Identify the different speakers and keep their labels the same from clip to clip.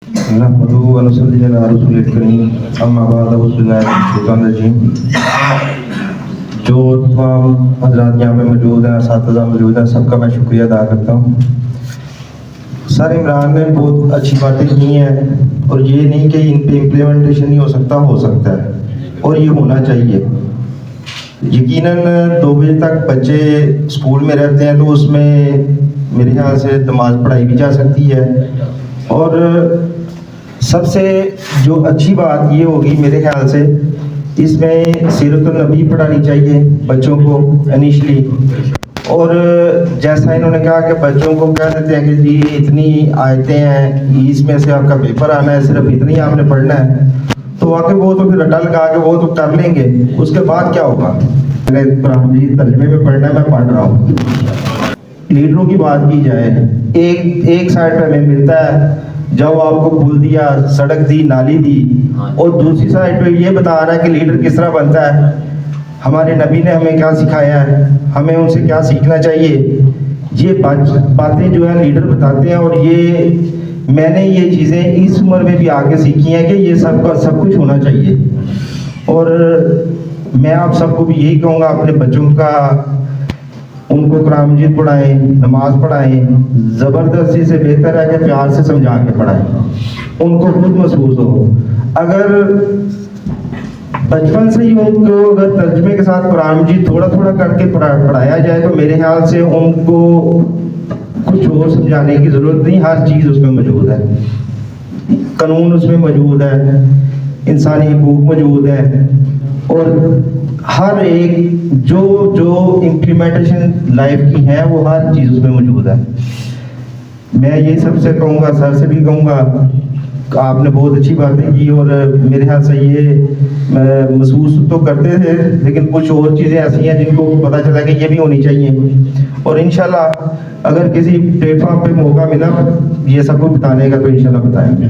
Speaker 1: नहमदुहु व नसल्ली अला रसूलिल करीम अम्मा बाद अऊज़ु बिल्लाहि मिनश शैतानिर रजीम। जो तमाम हज़रात यहाँ पे मौजूद हैं, असातिज़ा मौजूद हैं, सबका मैं शुक्रिया अदा करता हूँ। सर इमरान ने बहुत अच्छी बातें की हैं और ये नहीं कि इन पे इम्प्लीमेंटेशन नहीं हो सकता है और ये होना चाहिए। यकीनन 2 बजे तक बच्चे स्कूल में रहते हैं तो उसमें मेरे ख्याल से नमाज पढ़ाई भी जा सकती है। और सबसे जो अच्छी बात ये होगी मेरे ख्याल से, इसमें सीरतुन नबी पढ़ानी चाहिए बच्चों को इनिशली। और जैसा इन्होंने कहा कि बच्चों को कह देते हैं कि जी इतनी आयतें हैं, इसमें से आपका पेपर आना है, सिर्फ इतनी आपने पढ़ना है, तो वाकई वो तो फिर रटा लगा के वो तो कर लेंगे। उसके बाद क्या होगा? मैंने कुरान जी तर्जुमे में पढ़ना है, मैं पढ़ रहा हूँ। लीडरों की बात की जाए, एक साइड पे हमें मिलता है जब आपको पुल दिया, सड़क दी, नाली दी, और दूसरी साइड पे ये बता रहा है कि लीडर किस तरह बनता है। हमारे नबी ने हमें क्या सिखाया है, हमें उनसे क्या सीखना चाहिए, ये बातें जो है लीडर बताते हैं। और ये मैंने ये चीज़ें इस उम्र में भी आके सीखी हैं कि ये सब कुछ होना चाहिए। और मैं आप सबको भी यही कहूँगा, अपने बच्चों का उनको कुरान मजीद पढ़ाएं, नमाज पढ़ाएं। ज़बरदस्ती से बेहतर है कि प्यार से समझा के पढ़ाएं, उनको खुद महसूस हो। अगर बचपन से ही उनको अगर तर्जुमे के साथ कुरान मजीद थोड़ा थोड़ा करके पढ़ाया जाए तो मेरे ख्याल से उनको कुछ और समझाने की ज़रूरत नहीं। हर चीज़ उसमें मौजूद है, कानून उसमें मौजूद है, इंसानी हकूक़ मौजूद है, और हर एक जो इम्प्लीमेंटेशन लाइफ की है वो हर चीज़ उसमें मौजूद है। मैं ये सबसे कहूँगा, सर से भी कहूँगा, आपने बहुत अच्छी बातें की और मेरे ख्याल से ये महसूस तो करते थे, लेकिन कुछ और चीज़ें ऐसी हैं जिनको पता चला कि ये भी होनी चाहिए। और इंशाल्लाह अगर किसी प्लेटफॉर्म पे मौका मिला ये सब कुछ बताने का तो इंशाल्लाह बताएंगे।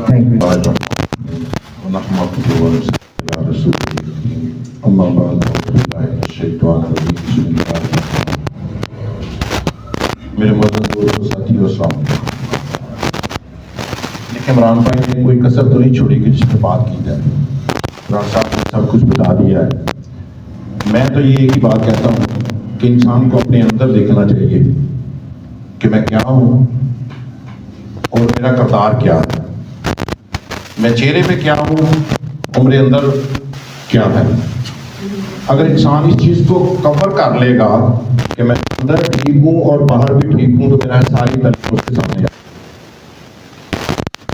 Speaker 1: Thank you.
Speaker 2: मेरे मदद साथियों, इमरान भाई ने कोई कसर तो नहीं छोड़ी कि जिस पर बात की जाए। इमरान साहब ने सब कुछ बता दिया है। मैं तो ये एक ही बात कहता हूँ कि इंसान को अपने अंदर देखना चाहिए कि मैं क्या हूँ और मेरा किरदार क्या है, मैं चेहरे पे क्या हूँ और मेरे अंदर क्या है। अगर इंसान इस चीज़ को कवर कर लेगा कि मैं अंदर ठीक हूँ और बाहर भी ठीक हूँ, तो मेरा सारी तरह उसके सामने आ।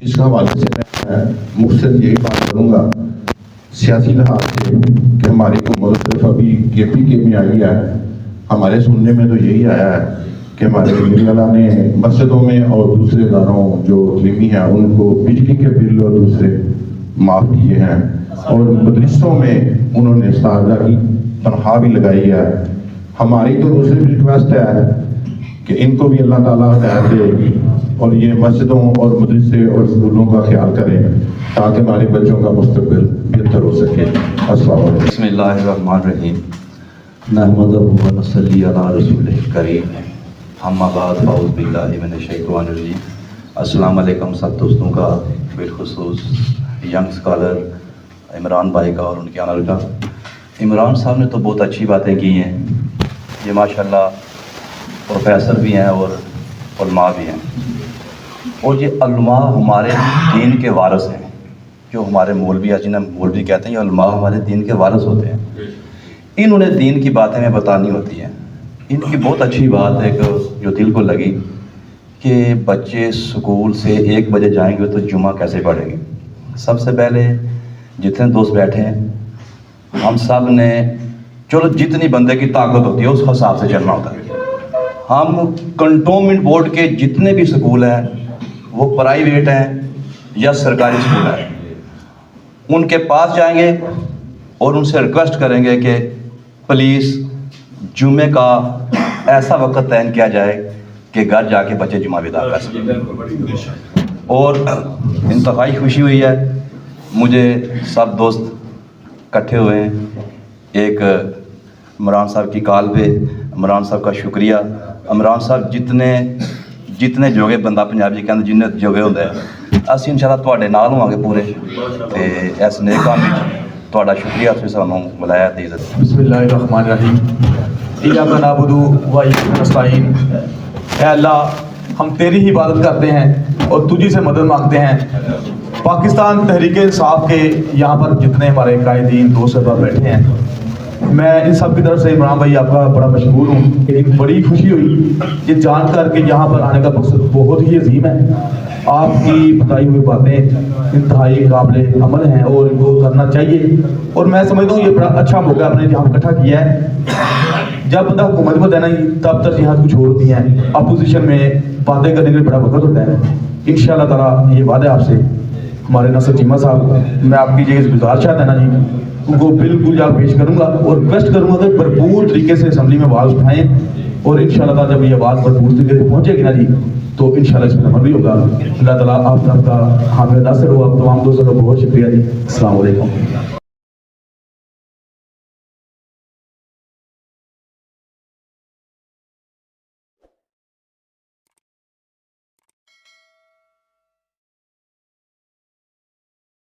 Speaker 2: इस हवाले से मैं मुझसे यही बात करूँगा सियासी लिहाज से कि हमारी हुकूमत सिर्फ अभी KPK में आई है। हमारे सुनने में तो यही आया है कि हमारे वज़ीर आला ने मस्जिदों में और दूसरे इदारों जो इस्लामी हैं उनको बिजली के बिल और दूसरे माफ़ किए हैं, और मदरसों में उन्होंने इस्तादा की तनख्वाह भी लगाई है। हमारी तो दूसरी रिक्वेस्ट है कि इनको भी अल्लाह ताला हिदायत दे और ये मस्जिदों और मदरसे और स्कूलों का ख्याल करें ताकि हमारे बच्चों का मुस्तकबिल बेहतर हो सके। अस्सलाम वालेकुम।
Speaker 3: बिस्मिल्लाहिर्रहमानिर्रहीम। नहमदुहु व नसल्ली अला रसूलिल करीम अम्मा बाद अऊज़ु बिल्लाहि मिनश शैतानिर रजीम। अस्सलाम वालेकुम सब दोस्तों का, बिलखुसूस यंग स्कॉलर इमरान भाई का और उनके ऑनर का। इमरान साहब ने तो बहुत अच्छी बातें की हैं। ये माशाल्लाह प्रोफेसर भी हैं और उलमा भी हैं, और ये उलमा हमारे दीन के वारिस हैं। जो हमारे मौलवी या जिन्हें मौलवी कहते हैं, ये उलमा हमारे दीन के वारिस होते हैं। इन्होंने दीन की बातें हमें बतानी होती हैं। इनकी बहुत अच्छी बात है जो दिल को लगी कि बच्चे स्कूल से 1 बजे जाएंगे तो जुमा कैसे पढ़ेंगे। सबसे पहले जितने दोस्त बैठे हैं हम सब ने, चलो जितनी बंदे की ताकत होती है उस हिसाब से चलना होता है। हम कंटोनमेंट बोर्ड के जितने भी स्कूल हैं, वो प्राइवेट हैं या सरकारी स्कूल हैं, उनके पास जाएंगे और उनसे रिक्वेस्ट करेंगे कि प्लीज़ जुमे का ऐसा वक्त तय किया जाए कि घर जाके बच्चे जुमा विदा कर सकें। और इंतहाई खुशी हुई है, मुझे सब दोस्त इकट्ठे हुए हैं एक इमरान साहब की कॉल पे। इमरान साहब का शुक्रिया। इमरान साहब जितने जोगे बंदा पंजाबी कहते जिन्ने जोगे होंगे ਅਸੀਂ ਇਨਸ਼ਾਅੱਲਾ ਤੁਹਾਡੇ ਨਾਲ ਹੋਵਾਂਗੇ ਪੂਰੇ ਤੇ ਇਸ ਨੇਕ ਕੰਮ ਵਿੱਚ ਤੁਹਾਡਾ ਸ਼ੁਕਰੀਆ ਤੁਸੀਂ ਸਾਨੂੰ ਬੁਲਾਇਆ ਤੇ ਇੱਜ਼ਤ
Speaker 4: बिस्मिल्लाहिर्रहमानिर्रहीम इय्याका नअबुदु व इय्याका नस्तईन। ऐ अल्लाह, हम तेरी ही इबादत करते हैं और तुझी से मदद मांगते हैं। पाकिस्तान तहरीक इंसाफ के यहाँ पर जितने हमारे कायदीन दोस्त साहब बैठे हैं, मैं इन सब की तरफ से इमरान भाई आपका बड़ा मशहूर हूँ। लेकिन बड़ी खुशी हुई ये जानकर कि यहाँ पर आने का मकसद बहुत ही अजीम है। आपकी बताई हुई बातें इंतहाई काबिल अमल हैं और इनको करना चाहिए। और मैं समझता हूँ ये बड़ा अच्छा मौका आपने यहाँ इकट्ठा किया है। जब बंदा हुकूमत में देना ही तब तरजीहात कुछ और होती हैं, अपोजिशन में बातें करने के लिए बड़ा वक्त होता है। इंशाअल्लाह ताला ये वादा आपसे हमारे नसर चीमा साहब, मैं आपकी ये गुजारिश है ना जी, उनको बिल्कुल यार पेश करूँगा और रिक्वेस्ट करूँगा कि भरपूर तरीके से असम्बली में आवाज़ उठाएँ और इंशाअल्लाह ताला जब ये आवाज़ भरपूर तरीके से पहुँचेगी ना जी तो इंशाअल्लाह इसमें अमल भी होगा। अल्लाह ताला आपका हामिद नासिर हो। आप तमाम दोस्तों का बहुत शुक्रिया जी। अस्सलाम वालेकुम।